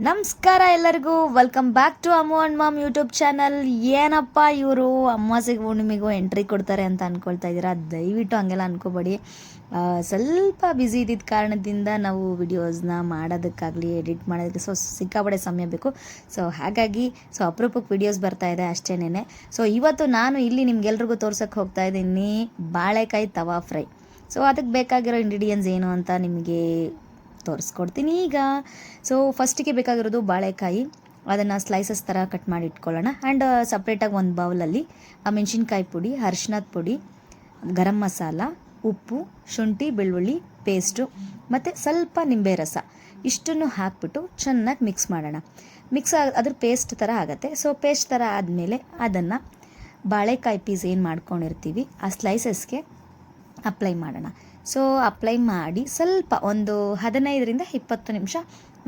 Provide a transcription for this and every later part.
ನಮಸ್ಕಾರ ಎಲ್ಲರಿಗೂ, welcome back to Ammu and mom YouTube channel. ಏನಪ್ಪ ಇವರು ಅಮಾವಾಸ್ಯೆಗೆ ಹುಣ್ಣಿಮೆಗೂ ಎಂಟ್ರಿ ಕೊಡ್ತಾರೆ ಅಂತ ಅಂದ್ಕೊಳ್ತಾ ಇದ್ದೀರಾ? ದಯವಿಟ್ಟು ಹಂಗೆಲ್ಲ ಅನ್ಕೋಬೇಡಿ. ಸ್ವಲ್ಪ ಬ್ಯುಸಿ ಇದ್ದಿದ್ದ ಕಾರಣದಿಂದ ನಾವು ವಿಡಿಯೋಸ್ನ ಮಾಡೋದಕ್ಕಾಗಲಿ ಎಡಿಟ್ ಮಾಡೋದಕ್ಕೆ ಸಿಕ್ಕಾಪಡೆ ಸಮಯ ಬೇಕು. ಹಾಗಾಗಿ ಅಪರೂಪಕ್ಕೆ ವಿಡಿಯೋಸ್ ಬರ್ತಾ ಇದೆ ಅಷ್ಟೇನೆ. ಇವತ್ತು ನಾನು ಇಲ್ಲಿ ನಿಮ್ಗೆಲ್ರಿಗೂ ತೋರ್ಸೋಕ್ಕೆ ಹೋಗ್ತಾ ಇದ್ದೀನಿ ಬಾಳೆಕಾಯಿ ತವಾ ಫ್ರೈ. ಅದಕ್ಕೆ ಬೇಕಾಗಿರೋ ಇಂಗ್ರೀಡಿಯೆಂಟ್ಸ್ ಏನು ಅಂತ ನಿಮಗೆ ತೋರಿಸ್ಕೊಡ್ತೀನಿ ಈಗ. ಫಸ್ಟಿಗೆ ಬೇಕಾಗಿರೋದು ಬಾಳೆಕಾಯಿ. ಅದನ್ನು ಸ್ಲೈಸಸ್ ಥರ ಕಟ್ ಮಾಡಿ ಇಟ್ಕೊಳ್ಳೋಣ. ಆ್ಯಂಡ್ ಸಪ್ರೇಟಾಗಿ ಒಂದು ಬೌಲಲ್ಲಿ ಮೆಣಸಿನ್ಕಾಯಿ ಪುಡಿ, ಅರಿಶಿನದ ಪುಡಿ, ಗರಂ ಮಸಾಲ, ಉಪ್ಪು, ಶುಂಠಿ ಬೆಳ್ಳುಳ್ಳಿ ಪೇಸ್ಟು ಮತ್ತು ಸ್ವಲ್ಪ ನಿಂಬೆ ರಸ ಇಷ್ಟನ್ನು ಹಾಕ್ಬಿಟ್ಟು ಚೆನ್ನಾಗಿ ಮಿಕ್ಸ್ ಮಾಡೋಣ. ಅದ್ರ ಪೇಸ್ಟ್ ಥರ ಆಗುತ್ತೆ. ಪೇಸ್ಟ್ ಥರ ಆದಮೇಲೆ ಅದನ್ನು ಬಾಳೆಕಾಯಿ ಪೀಸ್ ಏನು ಮಾಡ್ಕೊಂಡಿರ್ತೀವಿ ಆ ಸ್ಲೈಸಸ್ಗೆ ಅಪ್ಲೈ ಮಾಡೋಣ. ಅಪ್ಲೈ ಮಾಡಿ ಸ್ವಲ್ಪ ಒಂದು 15-20 ನಿಮಿಷ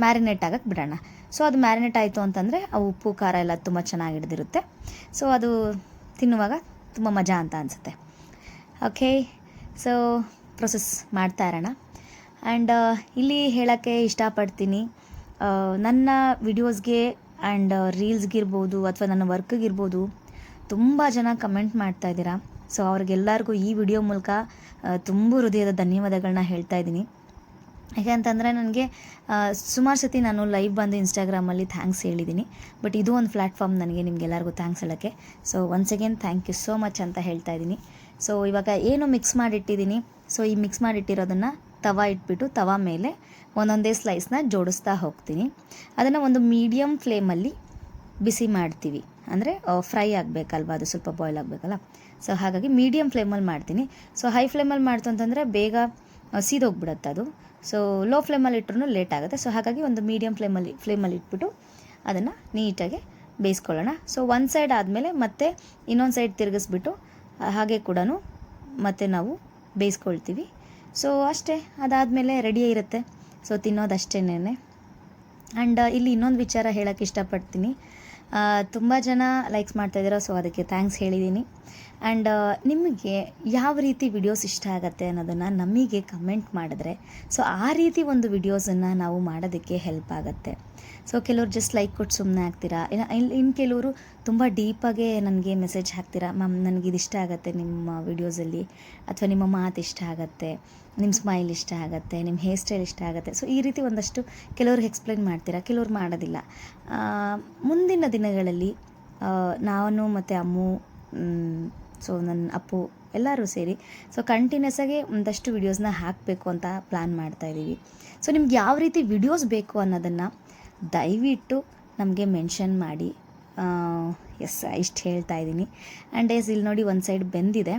ಮ್ಯಾರಿನೇಟ್ ಆಗಕ್ಕೆ ಬಿಡೋಣ. ಅದು ಮ್ಯಾರಿನೇಟ್ ಆಯಿತು ಅಂತಂದರೆ ಆ ಉಪ್ಪು ಖಾರ ಎಲ್ಲ ತುಂಬ ಚೆನ್ನಾಗಿ ಹಿಡಿದಿರುತ್ತೆ. ಅದು ತಿನ್ನುವಾಗ ತುಂಬ ಮಜಾ ಅಂತ ಅನಿಸುತ್ತೆ. ಓಕೆ, ಪ್ರೊಸೆಸ್ ಮಾಡ್ತಾ ಇರೋಣ. ಆ್ಯಂಡ್ ಇಲ್ಲಿ ಹೇಳೋಕ್ಕೆ ಇಷ್ಟಪಡ್ತೀನಿ, ನನ್ನ ವಿಡಿಯೋಸ್ಗೆ ಆ್ಯಂಡ್ ರೀಲ್ಸ್ಗಿರ್ಬೋದು ಅಥವಾ ನನ್ನ ವರ್ಕ್ಗಿರ್ಬೋದು ತುಂಬ ಜನ ಕಮೆಂಟ್ ಮಾಡ್ತಾಯಿದ್ದೀರಾ. ಅವ್ರಿಗೆಲ್ಲರಿಗೂ ಈ ವಿಡಿಯೋ ಮೂಲಕ ತುಂಬ ಹೃದಯದ ಧನ್ಯವಾದಗಳನ್ನ ಹೇಳ್ತಾ ಇದ್ದೀನಿ. ಯಾಕೆಂತಂದರೆ ನನಗೆ ಸುಮಾರು ಸತಿ ನಾನು ಲೈವ್ ಬಂದು ಇನ್ಸ್ಟಾಗ್ರಾಮಲ್ಲಿ ಥ್ಯಾಂಕ್ಸ್ ಹೇಳಿದ್ದೀನಿ. ಬಟ್ ಇದು ಒಂದು ಪ್ಲ್ಯಾಟ್ಫಾರ್ಮ್ ನನಗೆ ನಿಮಗೆಲ್ಲರಿಗೂ ಥ್ಯಾಂಕ್ಸ್ ಹೇಳೋಕ್ಕೆ. Once again thank you so much ಅಂತ ಹೇಳ್ತಾ ಇದ್ದೀನಿ. ಇವಾಗ ಏನು ಮಿಕ್ಸ್ ಮಾಡಿಟ್ಟಿದ್ದೀನಿ, ಈ ಮಿಕ್ಸ್ ಮಾಡಿಟ್ಟಿರೋದನ್ನು ತವಾ ಇಟ್ಬಿಟ್ಟು ತವಾ ಮೇಲೆ ಒಂದೊಂದೇ ಸ್ಲೈಸ್ನ ಜೋಡಿಸ್ತಾ ಹೋಗ್ತೀನಿ. ಅದನ್ನು ಒಂದು ಮೀಡಿಯಮ್ ಫ್ಲೇಮಲ್ಲಿ ಬಿಸಿ ಮಾಡ್ತೀವಿ. ಅಂದರೆ ಫ್ರೈ ಆಗಬೇಕಲ್ವ, ಅದು ಸ್ವಲ್ಪ ಬಾಯ್ಲ್ ಆಗಬೇಕಲ್ಲ. ಹಾಗಾಗಿ ಮೀಡಿಯಮ್ ಫ್ಲೇಮಲ್ಲಿ ಮಾಡ್ತೀನಿ. ಹೈ ಫ್ಲೇಮಲ್ಲಿ ಮಾಡ್ತು ಅಂತಂದರೆ ಬೇಗ ಸೀದೋಗ್ಬಿಡುತ್ತೆ ಅದು. ಲೋ ಫ್ಲೇಮಲ್ಲಿ ಇಟ್ಟರು ಲೇಟ್ ಆಗುತ್ತೆ. ಹಾಗಾಗಿ ಒಂದು ಮೀಡಿಯಮ್ ಫ್ಲೇಮಲ್ಲಿ ಇಟ್ಬಿಟ್ಟು ಅದನ್ನು ನೀಟಾಗಿ ಬೇಯಿಸ್ಕೊಳ್ಳೋಣ. ಒಂದು ಸೈಡ್ ಆದಮೇಲೆ ಮತ್ತೆ ಇನ್ನೊಂದು ಸೈಡ್ ತಿರುಗಿಸ್ಬಿಟ್ಟು ಹಾಗೆ ಕೂಡ ಮತ್ತೆ ನಾವು ಬೇಯಿಸ್ಕೊಳ್ತೀವಿ. ಅಷ್ಟೇ, ಅದಾದಮೇಲೆ ರೆಡಿಯೇ ಇರುತ್ತೆ. ತಿನ್ನೋದಷ್ಟೇನೆ. ಆ್ಯಂಡ್ ಇಲ್ಲಿ ಇನ್ನೊಂದು ವಿಚಾರ ಹೇಳೋಕ್ಕೆ ಇಷ್ಟಪಡ್ತೀನಿ. ತುಂಬ ಜನ ಲೈಕ್ಸ್ ಮಾಡ್ತಾಯಿದ್ದೀರಾ, ಅದಕ್ಕೆ ಥ್ಯಾಂಕ್ಸ್ ಹೇಳಿದ್ದೀನಿ. ಆ್ಯಂಡ್ ನಿಮಗೆ ಯಾವ ರೀತಿ ವಿಡಿಯೋಸ್ ಇಷ್ಟ ಆಗುತ್ತೆ ಅನ್ನೋದನ್ನು ನಮಗೆ ಕಮೆಂಟ್ ಮಾಡಿದ್ರೆ ಆ ರೀತಿ ಒಂದು ವಿಡಿಯೋಸನ್ನು ನಾವು ಮಾಡೋದಕ್ಕೆ ಹೆಲ್ಪ್ ಆಗುತ್ತೆ. ಕೆಲವರು ಜಸ್ಟ್ ಲೈಕ್ ಕೊಟ್ಟು ಸುಮ್ಮನೆ ಆಗ್ತೀರಾ. ಇನ್ನು ಕೆಲವರು ತುಂಬ ಡೀಪಾಗೆ ನನಗೆ ಮೆಸೇಜ್ ಹಾಕ್ತೀರಾ, ಮ್ಯಾಮ್ ನನಗಿದು ಇಷ್ಟ ಆಗುತ್ತೆ ನಿಮ್ಮ ವಿಡಿಯೋಸಲ್ಲಿ, ಅಥವಾ ನಿಮ್ಮ ಮಾತು ಇಷ್ಟ ಆಗುತ್ತೆ, ನಿಮ್ಮ ಸ್ಮೈಲ್ ಇಷ್ಟ ಆಗುತ್ತೆ, ನಿಮ್ಮ ಹೇರ್ ಸ್ಟೈಲ್ ಇಷ್ಟ ಆಗುತ್ತೆ. ಈ ರೀತಿ ಒಂದಷ್ಟು ಕೆಲವ್ರಿಗೆ ಎಕ್ಸ್ಪ್ಲೈನ್ ಮಾಡ್ತೀರಾ, ಕೆಲವ್ರು ಮಾಡೋದಿಲ್ಲ. ಮುಂದಿನ ದಿನಗಳಲ್ಲಿ ನಾನು ಮತ್ತು ಅಮ್ಮು, ನನ್ನ ಅಪ್ಪು ಎಲ್ಲರೂ ಸೇರಿ ಕಂಟಿನ್ಯೂಸ್ ಆಗಿ ಒಂದಷ್ಟು ವಿಡಿಯೋಸ್ನ ಹಾಕಬೇಕು ಅಂತ ಪ್ಲ್ಯಾನ್ ಮಾಡ್ತಾಯಿದ್ದೀವಿ. ನಿಮ್ಗೆ ಯಾವ ರೀತಿ ವಿಡಿಯೋಸ್ ಬೇಕು ಅನ್ನೋದನ್ನು ದಯವಿಟ್ಟು ನಮಗೆ ಮೆನ್ಷನ್ ಮಾಡಿ. ಇಷ್ಟು ಹೇಳ್ತಾ ಇದ್ದೀನಿ. ಆ್ಯಂಡ್ ಇಲ್ಲಿ ನೋಡಿ, ಒಂದು ಸೈಡ್ ಬೆಂದಿದೆ.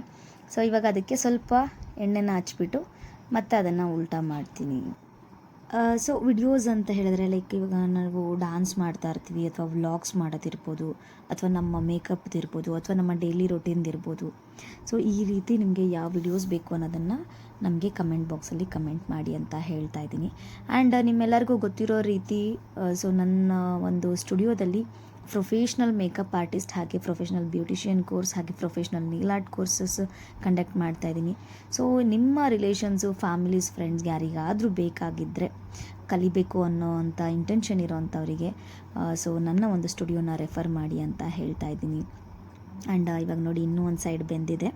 ಇವಾಗ ಅದಕ್ಕೆ ಸ್ವಲ್ಪ ಎಣ್ಣೆನ ಹಚ್ಬಿಟ್ಟು ಮತ್ತೆ ಅದನ್ನು ಉಲ್ಟಾ ಮಾಡ್ತೀನಿ. ವಿಡಿಯೋಸ್ ಅಂತ ಹೇಳಿದ್ರೆ ಲೈಕ್ ಇವಾಗ ನಾವು ಡ್ಯಾನ್ಸ್ ಮಾಡ್ತಾ ಇರ್ತೀವಿ, ಅಥವಾ ವ್ಲಾಗ್ಸ್ ಮಾಡೋದಿರ್ಬೋದು, ಅಥವಾ ನಮ್ಮ ಮೇಕಪ್ದಿರ್ಬೋದು, ಅಥವಾ ನಮ್ಮ ಡೈಲಿ ರೊಟೀನ್ದಿರ್ಬೋದು. ಈ ರೀತಿ ನಿಮಗೆ ಯಾವ ವಿಡಿಯೋಸ್ ಬೇಕು ಅನ್ನೋದನ್ನು ನಮಗೆ ಕಮೆಂಟ್ ಬಾಕ್ಸಲ್ಲಿ ಕಮೆಂಟ್ ಮಾಡಿ ಅಂತ ಹೇಳ್ತಾ ಇದ್ದೀನಿ. ಆ್ಯಂಡ್ ನಿಮ್ಮೆಲ್ಲರಿಗೂ ಗೊತ್ತಿರೋ ರೀತಿ ನನ್ನ ಒಂದು ಸ್ಟುಡಿಯೋದಲ್ಲಿ ಪ್ರೊಫೆಷ್ನಲ್ ಮೇಕಪ್ ಆರ್ಟಿಸ್ಟ್, ಹಾಗೆ ಪ್ರೊಫೆಷ್ನಲ್ ಬ್ಯೂಟಿಷಿಯನ್ ಕೋರ್ಸ್, ಹಾಗೆ professional nail art courses conduct ಮಾಡ್ತಾಯಿದ್ದೀನಿ. ನಿಮ್ಮ ರಿಲೇಷನ್ಸು, ಫ್ಯಾಮಿಲೀಸ್, ಫ್ರೆಂಡ್ಸ್ಗೆ ಯಾರಿಗಾದರೂ ಬೇಕಾಗಿದ್ದರೆ, ಕಲಿಬೇಕು ಅನ್ನೋ ಅಂಥ ಇಂಟೆನ್ಷನ್ ಇರೋವಂಥವರಿಗೆ ನನ್ನ ಒಂದು ಸ್ಟುಡಿಯೋನ ರೆಫರ್ ಮಾಡಿ ಅಂತ ಹೇಳ್ತಾ ಇದ್ದೀನಿ. ಆ್ಯಂಡ್ ಇವಾಗ ನೋಡಿ, ಇನ್ನೂ ಒಂದು ಸೈಡ್ ಬೆಂದಿದೆ.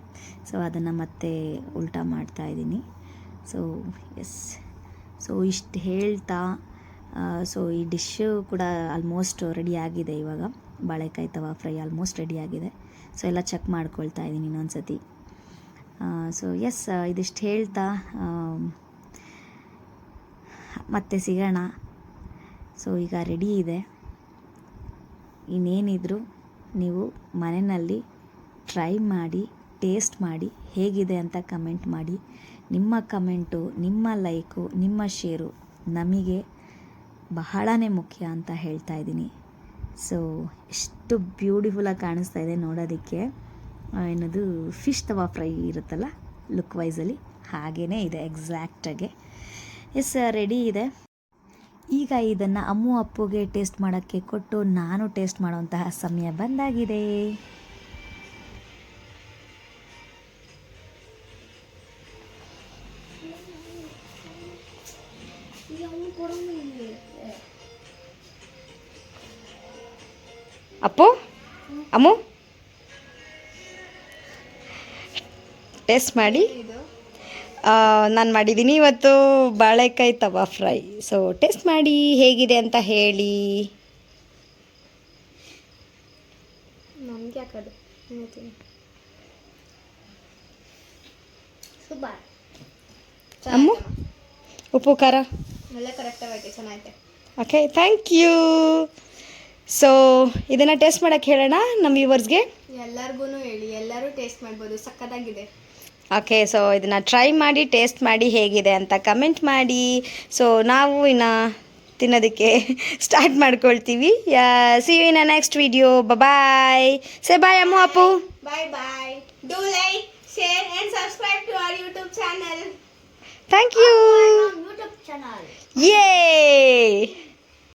ಅದನ್ನು ಮತ್ತೆ ಉಲ್ಟಾ ಮಾಡ್ತಾ ಇದ್ದೀನಿ. ಇಷ್ಟು ಹೇಳ್ತಾ ಈ ಡಿಶ್ಶು ಕೂಡ ಆಲ್ಮೋಸ್ಟ್ ರೆಡಿ ಆಗಿದೆ. ಇವಾಗ ಬಾಳೆಕಾಯಿ ತವಾ ಫ್ರೈ ಆಲ್ಮೋಸ್ಟ್ ರೆಡಿ ಆಗಿದೆ. ಎಲ್ಲ ಚೆಕ್ ಮಾಡ್ಕೊಳ್ತಾ ಇದ್ದೀನಿ ಇನ್ನೊಂದು ಸತಿ. ಇದಿಷ್ಟು ಹೇಳ್ತಾ ಮತ್ತೆ ಸಿಗೋಣ. ಈಗ ರೆಡಿ ಇದೆ. ಇನ್ನೇನಿದ್ರು ನೀವು ಮನೆಯಲ್ಲಿ ಟ್ರೈ ಮಾಡಿ, ಟೇಸ್ಟ್ ಮಾಡಿ, ಹೇಗಿದೆ ಅಂತ ಕಮೆಂಟ್ ಮಾಡಿ. ನಿಮ್ಮ ಕಮೆಂಟು, ನಿಮ್ಮ ಲೈಕು, ನಿಮ್ಮ ಶೇರು ನಮಗೆ ಬಹಳನೇ ಮುಖ್ಯ ಅಂತ ಹೇಳ್ತಾ ಇದ್ದೀನಿ. ಎಷ್ಟು ಬ್ಯೂಟಿಫುಲ್ಲಾಗಿ ಕಾಣಿಸ್ತಾ ಇದೆ ನೋಡೋದಕ್ಕೆ. ಏನದು ಫಿಶ್ ತವಾ ಫ್ರೈ ಇರುತ್ತಲ್ಲ, ಲುಕ್ ವೈಸಲ್ಲಿ ಹಾಗೇ ಇದೆ ಎಕ್ಸಾಕ್ಟಾಗೆ. ರೆಡಿ ಇದೆ. ಈಗ ಇದನ್ನು ಅಮ್ಮು ಅಪ್ಪುಗೆ ಟೇಸ್ಟ್ ಮಾಡೋಕ್ಕೆ ಕೊಟ್ಟು ನಾನು ಟೇಸ್ಟ್ ಮಾಡೋವಂತಹ ಸಮಯ ಬಂದಾಗಿದೆ. ಅಪ್ಪು ಅಮ್ಮು ಟೇಸ್ಟ್ ಮಾಡಿ. ನಾನು ಮಾಡಿದ್ದೀನಿ ಇವತ್ತು ಬಾಳೆಕಾಯಿ ತವಾ ಫ್ರೈ. ಸೊ ಟೇಸ್ಟ್ ಮಾಡಿ ಹೇಗಿದೆ ಅಂತ ಹೇಳಿ. ನಮ್ಗೆ ಯಾಕದು ಸೂಪರ್. ಅಮ್ಮು ಉಪ್ಪು ಖಾರ ಎಲ್ಲ ಕರೆಕ್ಟಾಗೈತೆ, ಚೆನ್ನಾಗೈತೆ. Okay, thank you. ಸೊ ಇದನ್ನು ಟೇಸ್ಟ್ ಮಾಡೋಕ್ಕೆ ಹೇಳೋಣ ನಮ್ಮ ವ್ಯೂವರ್ಸ್ಗೆ. ಎಲ್ಲರಿಗೂ ಹೇಳಿ, ಎಲ್ಲರೂ ಟೇಸ್ಟ್ ಮಾಡ್ಬೋದು, ಸಕ್ಕತ್ತಾಗಿದೆ. ಓಕೆ, ಸೊ ಇದನ್ನು ಟ್ರೈ ಮಾಡಿ ಟೇಸ್ಟ್ ಮಾಡಿ ಹೇಗಿದೆ ಅಂತ ಕಮೆಂಟ್ ಮಾಡಿ. ಸೊ ನಾವು ಇನ್ನು ತಿನ್ನೋದಕ್ಕೆ ಸ್ಟಾರ್ಟ್ ಮಾಡ್ಕೊಳ್ತೀವಿ. See you in a next video. Bye. Say bye Ammu Appu. Bye bye. Do like, share and subscribe to our YouTube channel. Thank you. YouTube channel. ಯೇ